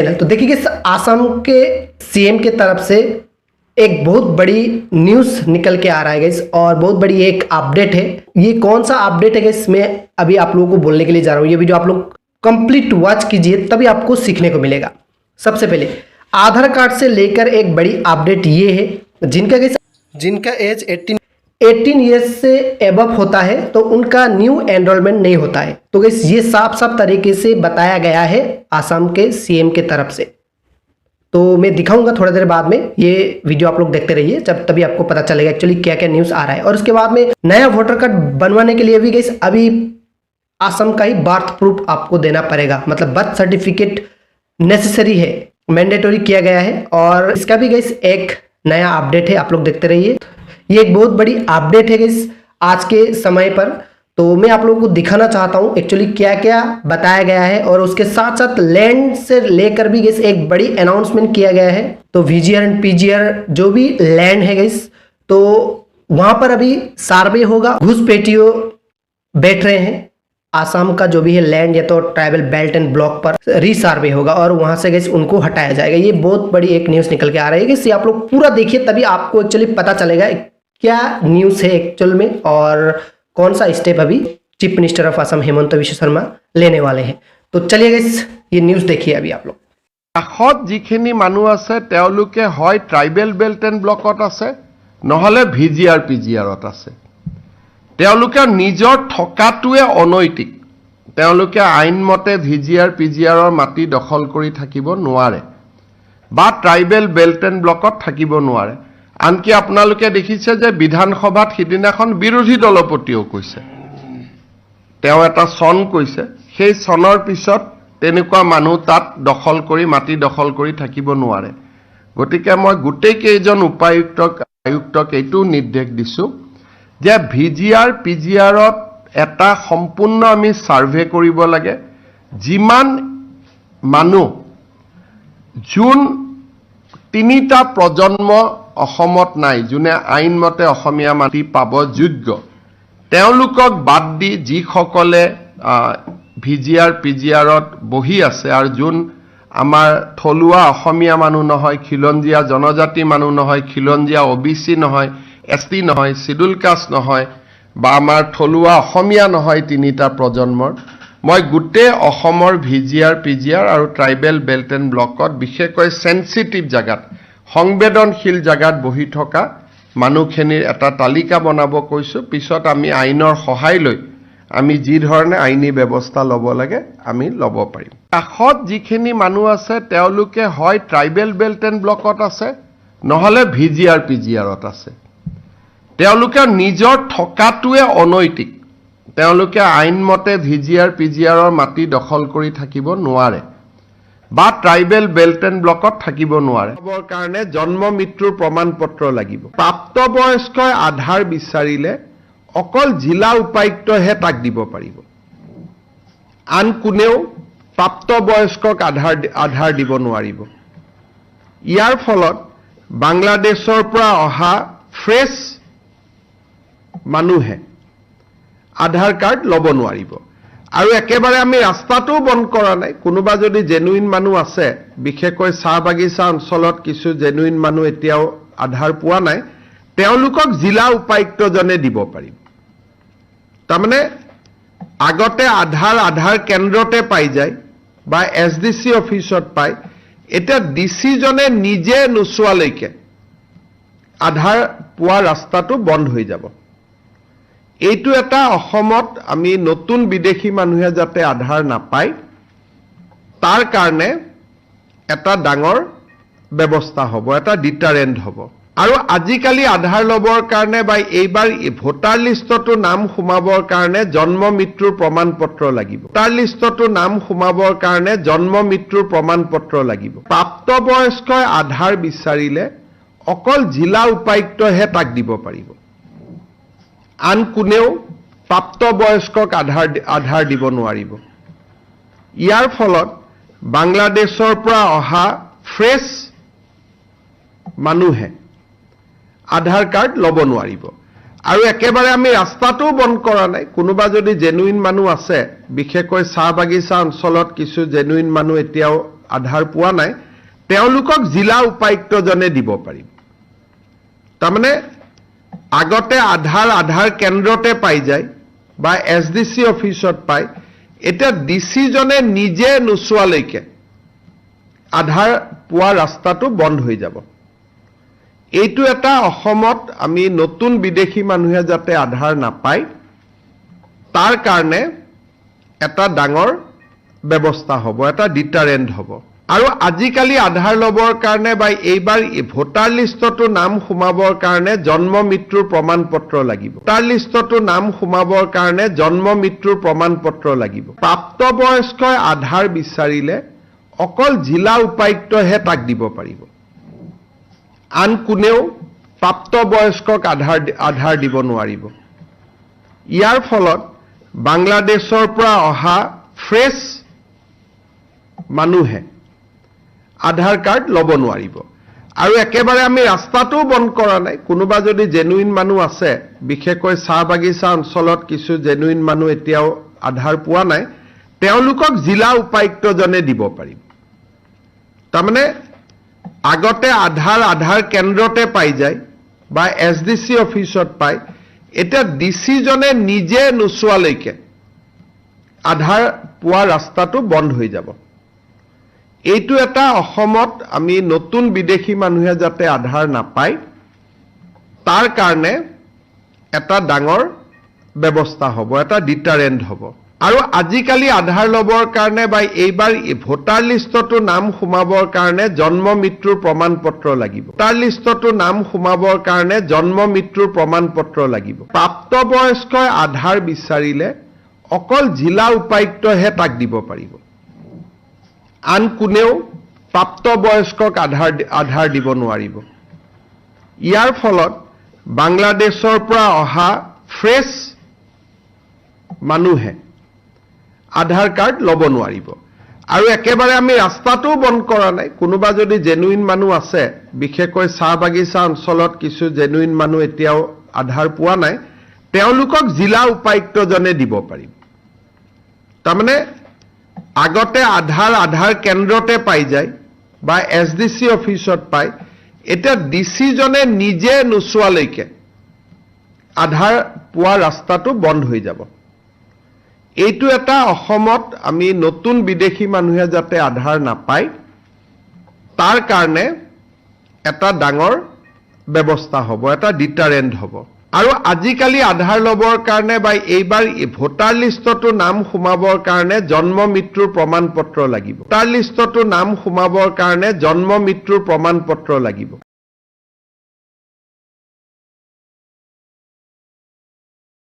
तो देखिए कि आसाम के सीएम के तरफ से एक बहुत बड़ी न्यूज़ निकल के आ रहा है गाइस, और बहुत बड़ी एक अपडेट है। ये कौन सा अपडेट है गाइस, मैं अभी आप लोगों को बोलने के लिए जा रहा हूँ। ये वीडियो आप लोग कंप्लीट वॉच कीजिए, तभी आपको सीखने को मिलेगा। सबसे पहले आधार कार्ड से लेकर एक बड़ी अपडेट ये है, जिनका एज 18 ईयर्स से एबव होता है तो उनका न्यू एनरोलमेंट नहीं होता है। तो गाइस ये साफ साफ तरीके से बताया गया है आसाम के सीएम के तरफ से। तो मैं दिखाऊंगा थोड़ा देर बाद में, ये वीडियो आप लोग देखते रहिए, जब तभी आपको पता चलेगा एक्चुअली क्या क्या न्यूज़ आ रहा है। और उसके बाद में नया वोटर कार्ड बनवाने के लिए भी गाइस अभी आसाम का ही बर्थ प्रूफ आपको देना पड़ेगा, मतलब बर्थ सर्टिफिकेट नेसेसरी है, मैंडेटरी किया गया है। और इसका भी गाइस एक नया अपडेट है, आप लोग देखते रहिए। ये एक बहुत बड़ी अपडेट है गाइस आज के समय पर, तो मैं आप लोगों को दिखाना चाहता हूँ एक्चुअली क्या क्या बताया गया है। और उसके साथ साथ लैंड से लेकर भी गाइस एक बड़ी अनाउंसमेंट किया गया है। तो वीजीआर एंड पीजीआर जो भी लैंड है गाइस, तो वहां पर अभी सर्वे होगा। घुसपैठियों बैठ रहे हैं, आसाम का जो भी है लैंड या तो ट्राइबल बेल्ट एंड ब्लॉक पर रीसर्वे होगा और वहां से गाइस उनको हटाया जाएगा। ये बहुत बड़ी एक न्यूज़ निकल के आ रही है गाइस, आप लोग पूरा देखिए, तभी आपको एक्चुअली पता चलेगा क्या न्यूज़ है एक्चुअल में और कौन सा स्टेप अभी chief minister of Assam Hemant विश्व शर्मा लेने वाले हैं। तो चलिए गाइस ये न्यूज़ देखिए अभी आप लोग। কাষত যিখিনি মানুহ আছে তেওঁলোকে হয় ট্ৰাইবেল বেল্ট এণ্ড ব্লকত আছে, নহলে ভিজিআৰ পিজিআৰত আছে। তেওঁলোকে নিজৰ থকাটোৱে অনৈতিক। তেওঁলোকে আইনমতে ভিজিআৰ পিজিআৰৰ মাটি দখল কৰি থাকিব নোৱাৰে বা ট্ৰাইবেল বেল্ট এণ্ড ব্লকত থাকিব নোৱাৰে। আনকি আপোনালোকে দেখিছে যে বিধানসভাত সিদিনাখন বিৰোধী দলপতিও কৈছে, তেওঁ এটা চন কৈছে, সেই চনৰ পিছত তেনেকুৱা মানুহ তাত দখল কৰি মাটি দখল কৰি থাকিব নোৱাৰে। গতিকে মই গোটেই কেইজন আয়ুক্তক এইটো নিৰ্দেশ দিছোঁ যে ভিজিআৰ পিজিআৰত এটা সম্পূৰ্ণ আমি সাৰ্ভে কৰিব লাগে। যিমান মানুহ যোন তিনিটা প্ৰজন্ম অসমত নাই, যোনে আইনমতে অসমীয়া মাটি পাব যোগ্য, তেওঁলোকক বাদ দি যিসকলে ভিজিআৰ পিজিআৰত বহি আছে আৰু যোন আমাৰ থলুৱা অসমীয়া মানুহ নহয়, খিলঞ্জীয়া জনজাতি মানুহ নহয়, খিলঞ্জীয়া ওবিচি নহয়, এছটি নহয়, শিডুল কাষ্ট নহয় বা আমাৰ থলুৱা অসমীয়া নহয় তিনিটা প্ৰজন্মৰ, মই গোটেই অসমৰ ভিজিআৰ পিজিআৰ আৰু ট্ৰাইবেল বেল্ট এণ্ড ব্লকত বিশেষকৈ সেন্সিটিভ জাগাত, সংবেদনশীল জাগাত বহি থকা মানুহখিনিৰ এটা তালিকা বনাব কৈছোঁ। পিছত আমি আইনৰ সহায় লৈ আমি যি ধৰণে আইনী ব্যৱস্থা ল'ব লাগে আমি ল'ব পাৰিম। কাষত যিখিনি মানুহ আছে তেওঁলোকে হয় ট্ৰাইবেল বেল্ট এণ্ড ব্লকত আছে, নহলে ভিজিআৰ পিজিআৰত আছে। তেওঁলোকে নিজৰ থকাটোৱে অনৈতিক। তেওঁলোকে আইনমতে ভিজিআৰ পিজিআৰৰ মাটি দখল কৰি থাকিব নোৱাৰে বা ট্ৰাইবেল বেল্ট এণ্ড ব্লকত থাকিব নোৱাৰে। কাৰণে জন্ম মৃত্যুৰ প্ৰমাণ পত্ৰ লাগিব। প্ৰাপ্তবয়স্কই আধাৰ বিচাৰিলে অকল জিলা উপায়ুক্তহে তাক দিব পাৰিব, আন কোনেও প্ৰাপ্তবয়স্কক আধাৰ দিব নোৱাৰিব। ইয়াৰ ফলত বাংলাদেশৰ পৰা অহা ফ্ৰেছ মানুহে আধাৰ কাৰ্ড ল'ব নোৱাৰিব। আৰু একেবাৰে আমি ৰাস্তাটোও বন্ধ কৰা নাই। কোনোবা যদি জেনুইন মানুহ আছে, বিশেষকৈ চাহ বাগিচা অঞ্চলত কিছু জেনুইন মানুহ এতিয়াও আধাৰ পোৱা নাই, তেওঁলোকক জিলা উপায়ুক্তজনে দিব পাৰিব। তাৰমানে আগতে আধাৰ কেন্দ্ৰতে পাই যায় বা এছডিচি অফিচত পায়, এতিয়া ডিচিজনে নিজে নোচোৱালৈকে আধাৰ পোৱা ৰাস্তাটো বন্ধ হৈ যাব। এইটো এটা অসমত আমি নতুন বিদেশী মানুহে যাতে আধাৰ নাপায় তাৰ কাৰণে এটা ডাঙৰ ব্যৱস্থা হ'ব, এটা ডিটাৰেণ্ট হ'ব। আৰু আজিকালি আধাৰ ল'বৰ কাৰণে বা এইবাৰ ভোটাৰ লিষ্টতো নাম সোমাবৰ কাৰণে জন্ম মৃত্যুৰ প্ৰমাণ পত্ৰ লাগিব। ভোটাৰ লিষ্টতো নাম সোমাবৰ কাৰণে জন্ম মৃত্যুৰ প্ৰমাণ পত্ৰ লাগিব। প্ৰাপ্তবয়স্কই আধাৰ বিচাৰিলে অকল জিলা উপায়ুক্তহে তাক দিব পাৰিব, আন কোনেও প্ৰাপ্তবয়স্কক আধাৰ দিব নোৱাৰিব। ইয়াৰ ফলত বাংলাদেশৰ পৰা অহা ফ্ৰেছ মানুহে আধাৰ কাৰ্ড ল'ব নোৱাৰিব। আৰু একেবাৰে আমি ৰাস্তাটোও বন্ধ কৰা নাই। কোনোবা যদি জেনুইন মানুহ আছে, বিশেষকৈ চাহ বাগিচা অঞ্চলত কিছু জেনুইন মানুহ এতিয়াও আধাৰ পোৱা নাই তেওঁলোকক জিলা উপায়ুক্তজনে দিব পাৰিব তাৰমানে আগতে আধাৰ কেন্দ্ৰতে পাই যায় বা এছডিসি অফিচত পায় এটা ডিসিজনে নিজে নোচোৱালৈকে আধাৰ পোৱা ৰাস্তাটো বন্ধ হৈ যাব এইটো এটা অসমত আমি নতুন বিদেশী মানুহে যাতে আধাৰ নাপায় তাৰ কাৰণে এটা ডাঙৰ ব্যৱস্থা হ'ব এটা ডিটাৰেন্ট হ'ব আৰু আজিকালি আধাৰ লবৰ কাৰণে বা এইবাৰ ভোটাৰ লিষ্টতো নাম সোমাবৰ কাৰণে জন্ম মৃত্যুৰ প্ৰমাণ পত্ৰ লাগিব ভোটাৰ লিষ্টতো নাম সোমাবৰ কাৰণে জন্ম মৃত্যুৰ প্ৰমাণ পত্ৰ লাগিব প্ৰাপ্তবয়স্কই আধাৰ বিচাৰিলে অকল জিলা উপায়ুক্তহে তাক দিব পাৰিব আন কোনেও প্ৰাপ্তবয়স্কক আধাৰ দিব নোৱাৰিব ইয়াৰ ফলত বাংলাদেশৰ পৰা অহা ফ্ৰেছ মানুহে আধাৰ কাৰ্ড ল'ব নোৱাৰিব আৰু একেবাৰে আমি ৰাস্তাটো বন্ধ কৰা নাই কোনোবা যদি জেনুইন মানুহ আছে বিশেষকৈ চাহ বাগিচা অঞ্চলত কিছু জেনুইন মানুহ এতিয়াও আধাৰ পোৱা নাই তেওঁলোকক জিলা উপায়ুক্তজনে দিব পাৰিব তাৰমানে আগতে আধাৰ কেন্দ্ৰতে পাই যায় বা এছডিসি অফিচত পায় এটা ডিসিজনে নিজে নোচোৱালৈকে আধাৰ পোৱা ৰাস্তাটো বন্ধ হৈ যাব এইটো এটা অসমত আমি নতুন বিদেশী মানুহে যাতে আধাৰ নাপায় তাৰ কাৰণে এটা ডাঙৰ ব্যৱস্থা হ'ব এটা ডিটাৰেন্ট হ'ব আৰু আজিকালি আধাৰ লবৰ কাৰণে বা এইবাৰ ভোটাৰ লিষ্টতো নাম সোমাবৰ কাৰণে জন্ম মৃত্যুৰ প্ৰমাণ পত্ৰ লাগিব ভোটাৰ লিষ্টতো নাম সোমাবৰ কাৰণে জন্ম মৃত্যুৰ প্ৰমাণ পত্ৰ লাগিব প্ৰাপ্তবয়স্কই আধাৰ বিচাৰিলে অকল জিলা উপায়ুক্তহে তাক দিব পাৰিব আন কোনেও প্ৰাপ্তবয়স্কক আধাৰ দিব নোৱাৰিব ইয়াৰ ফলত বাংলাদেশৰ পৰা অহা ফ্ৰেছ মানুহে আধাৰ কাৰ্ড ল'ব নোৱাৰিব আৰু একেবাৰে আমি ৰাস্তাটো বন্ধ কৰা নাই কোনোবা যদি জেনুইন মানুহ আছে বিশেষকৈ চাহ বাগিচা অঞ্চলত কিছু জেনুইন মানুহ এতিয়াও আধাৰ পোৱা নাই তেওঁলোকক জিলা উপায়ুক্তজনে দিব পাৰিব তাৰমানে আগতে আধাৰ কেন্দ্ৰতে পাই যায় বা এছডিসি অফিচত পায় এটা ডিসিজনে নিজে নোচোৱালৈকে আধাৰ পোৱা ৰাস্তাটো বন্ধ হৈ যাব এইটো এটা অসমত আমি নতুন বিদেশী মানুহে যাতে আধাৰ নাপায় তাৰ কাৰণে এটা ডাঙৰ ব্যৱস্থা হ'ব এটা ডিটাৰেন্ট হ'ব আৰু আজিকালি আধাৰ লবৰ কাৰণে বা এইবাৰ ভোটাৰ লিষ্টতো নাম সোমাবৰ কাৰণে জন্ম মৃত্যুৰ প্ৰমাণ পত্ৰ লাগিব ভোটাৰ লিষ্টতো নাম সোমাবৰ কাৰণে জন্ম মৃত্যুৰ প্ৰমাণ পত্ৰ লাগিব